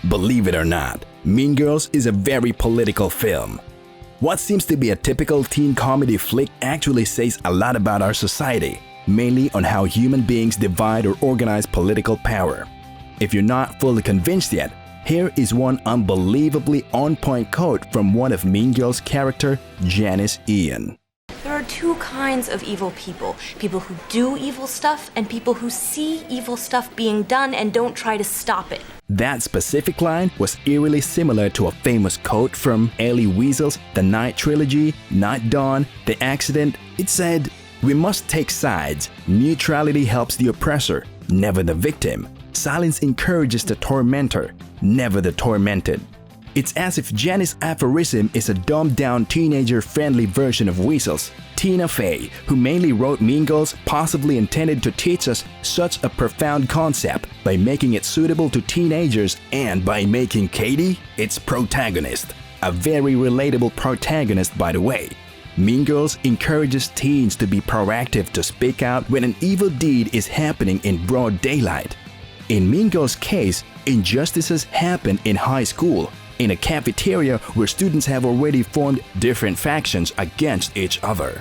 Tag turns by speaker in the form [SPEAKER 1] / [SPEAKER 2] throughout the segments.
[SPEAKER 1] Believe it or not, Mean Girls is a very political film. What seems to be a typical teen comedy flick actually says a lot about our society, mainly on how human beings divide or organize political power. If you're not fully convinced yet, here is one unbelievably on-point quote from one of Mean Girls' character, Janice Ian.
[SPEAKER 2] There are two kinds of evil people. People who do evil stuff and people who see evil stuff being done and don't try to stop it.
[SPEAKER 1] That specific line was eerily similar to a famous quote from Elie Wiesel's The Night Trilogy, Night Dawn, The Accident. It said, "We must take sides. Neutrality helps the oppressor, never the victim. Silence encourages the tormentor, never the tormented." It's as if Janice's aphorism is a dumbed-down teenager-friendly version of Wiesel's. Tina Fey, who mainly wrote Mean Girls, possibly intended to teach us such a profound concept by making it suitable to teenagers and by making Katie its protagonist. A very relatable protagonist, by the way. Mean Girls encourages teens to be proactive to speak out when an evil deed is happening in broad daylight. In Mean Girls' case, injustices happen in high school, in a cafeteria where students have already formed different factions against each other.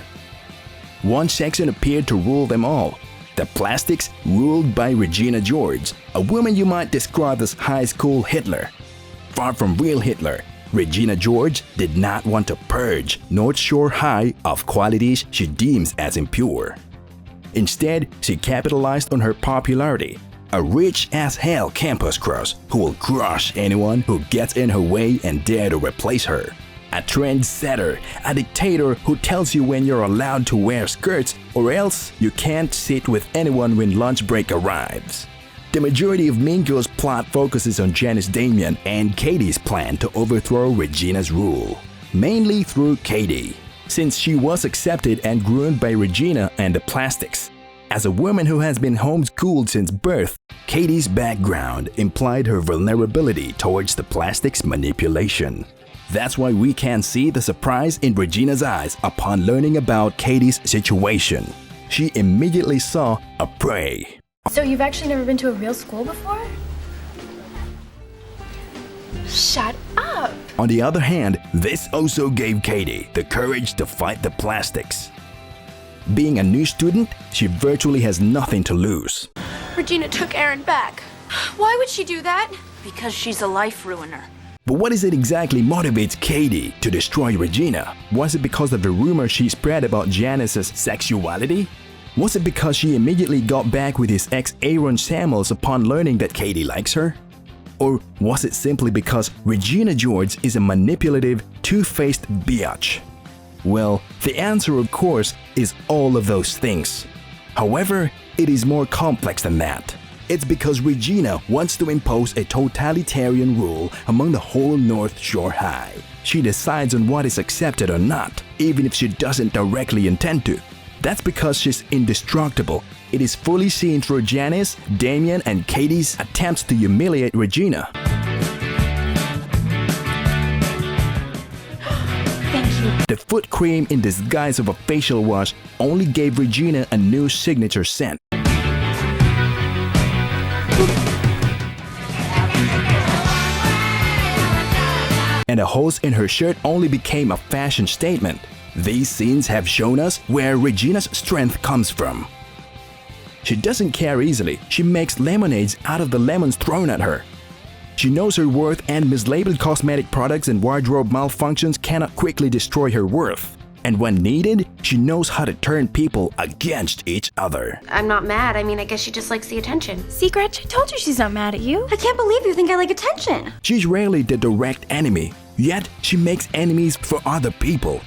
[SPEAKER 1] One section appeared to rule them all, the Plastics, ruled by Regina George, a woman you might describe as high school Hitler. Far from real Hitler, Regina George did not want to purge North Shore High of qualities she deems as impure. Instead, she capitalized on her popularity. A rich-as-hell campus crush who will crush anyone who gets in her way and dare to replace her. A trendsetter, a dictator who tells you when you're allowed to wear skirts or else you can't sit with anyone when lunch break arrives. The majority of Mean Girls' plot focuses on Janice Damian and Katie's plan to overthrow Regina's rule, mainly through Katie, since she was accepted and groomed by Regina and the Plastics. As a woman who has been homeschooled since birth, Katie's background implied her vulnerability towards the Plastics' manipulation. That's why we can see the surprise in Regina's eyes upon learning about Katie's situation. She immediately saw a prey.
[SPEAKER 3] So you've actually never been to a real school before? Shut up!
[SPEAKER 1] On the other hand, this also gave Katie the courage to fight the Plastics. Being a new student, she virtually has nothing to lose.
[SPEAKER 3] Regina took Aaron back. Why would she do that?
[SPEAKER 2] Because she's a life ruiner.
[SPEAKER 1] But what is it exactly motivates Katie to destroy Regina? Was it because of the rumor she spread about Janice's sexuality? Was it because she immediately got back with his ex Aaron Samuels upon learning that Katie likes her? Or was it simply because Regina George is a manipulative, two-faced biatch? Well, the answer, of course, is all of those things. However, it is more complex than that. It's because Regina wants to impose a totalitarian rule among the whole North Shore High. She decides on what is accepted or not, even if she doesn't directly intend to. That's because she's indestructible. It is fully seen through Janice, Damian, and Katie's attempts to humiliate Regina. The foot cream in disguise of a facial wash only gave Regina a new signature scent. And a hose in her shirt only became a fashion statement. These scenes have shown us where Regina's strength comes from. She doesn't care easily. She makes lemonades out of the lemons thrown at her. She knows her worth, and mislabeled cosmetic products and wardrobe malfunctions cannot quickly destroy her worth. And when needed, she knows how to turn people against each other.
[SPEAKER 4] I'm not mad. I mean, I guess she just likes the attention.
[SPEAKER 3] See, Gretch, I told you she's not mad at you.
[SPEAKER 4] I can't believe you think I like attention.
[SPEAKER 1] She's rarely the direct enemy, yet she makes enemies for other people.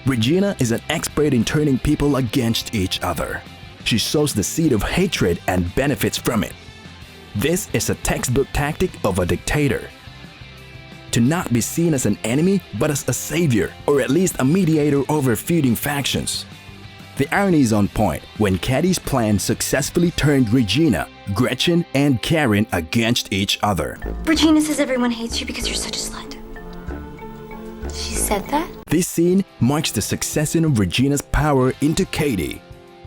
[SPEAKER 1] Regina is an expert in turning people against each other. She sows the seed of hatred and benefits from it. This is a textbook tactic of a dictator. To not be seen as an enemy, but as a savior, or at least a mediator over feuding factions. The irony is on point when Katie's plan successfully turned Regina, Gretchen, and Karen against each other.
[SPEAKER 4] Regina says everyone hates you because you're such a slut. She said that?
[SPEAKER 1] This scene marks the succession of Regina's power into Katie.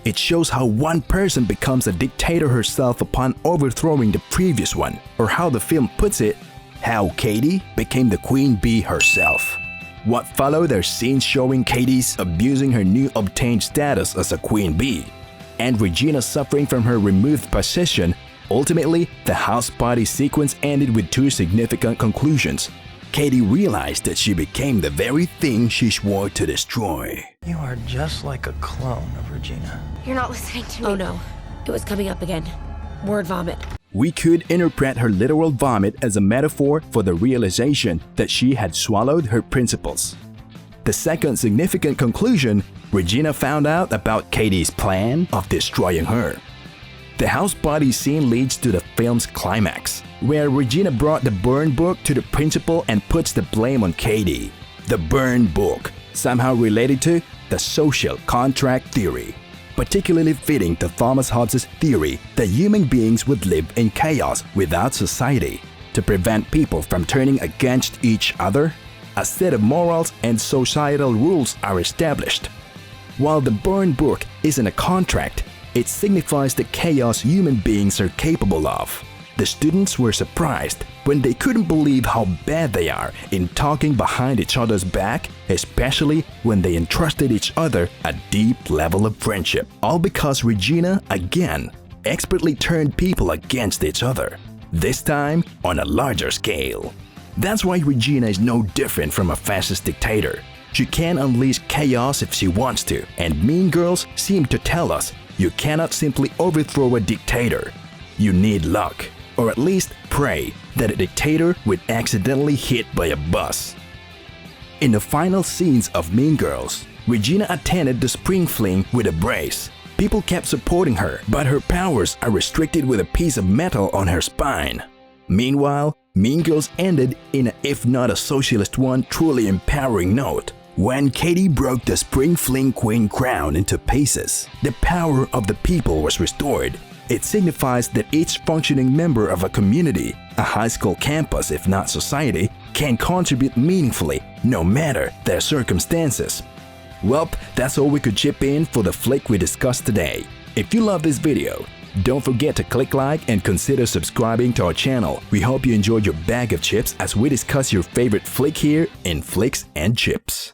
[SPEAKER 1] It shows how one person becomes a dictator herself upon overthrowing the previous one, or how the film puts it, how Katie became the queen bee herself. What followed are scenes showing Katie's abusing her new obtained status as a queen bee, and Regina suffering from her removed position. Ultimately, the house party sequence ended with two significant conclusions. Katie realized that she became the very thing she swore to destroy.
[SPEAKER 5] You are just like a clone of Regina.
[SPEAKER 3] You're not listening to me.
[SPEAKER 6] Oh no, it was coming up again. Word vomit.
[SPEAKER 1] We could interpret her literal vomit as a metaphor for the realization that she had swallowed her principles. The second significant conclusion, Regina found out about Katie's plan of destroying her. The house party scene leads to the film's climax, where Regina brought the burn book to the principal and puts the blame on Katie. The burn book, somehow related to the social contract theory, particularly fitting to Thomas Hobbes' theory that human beings would live in chaos without society. To prevent people from turning against each other, a set of morals and societal rules are established. While the burn book isn't a contract, it signifies the chaos human beings are capable of. The students were surprised when they couldn't believe how bad they are in talking behind each other's back, especially when they entrusted each other a deep level of friendship. All because Regina, again, expertly turned people against each other, this time on a larger scale. That's why Regina is no different from a fascist dictator. She can unleash chaos if she wants to, and Mean Girls seem to tell us you cannot simply overthrow a dictator. You need luck, or at least pray that a dictator would accidentally hit by a bus. In the final scenes of Mean Girls, Regina attended the spring fling with a brace. People kept supporting her, but her powers are restricted with a piece of metal on her spine. Meanwhile, Mean Girls ended in a, if not a socialist one, truly empowering note. When Katie broke the spring fling queen crown into pieces, the power of the people was restored. It signifies that each functioning member of a community, a high school campus if not society, can contribute meaningfully no matter their circumstances. Welp, that's all we could chip in for the flick we discussed today. If you love this video, don't forget to click like and consider subscribing to our channel. We hope you enjoyed your bag of chips as we discuss your favorite flick here in Flicks and Chips.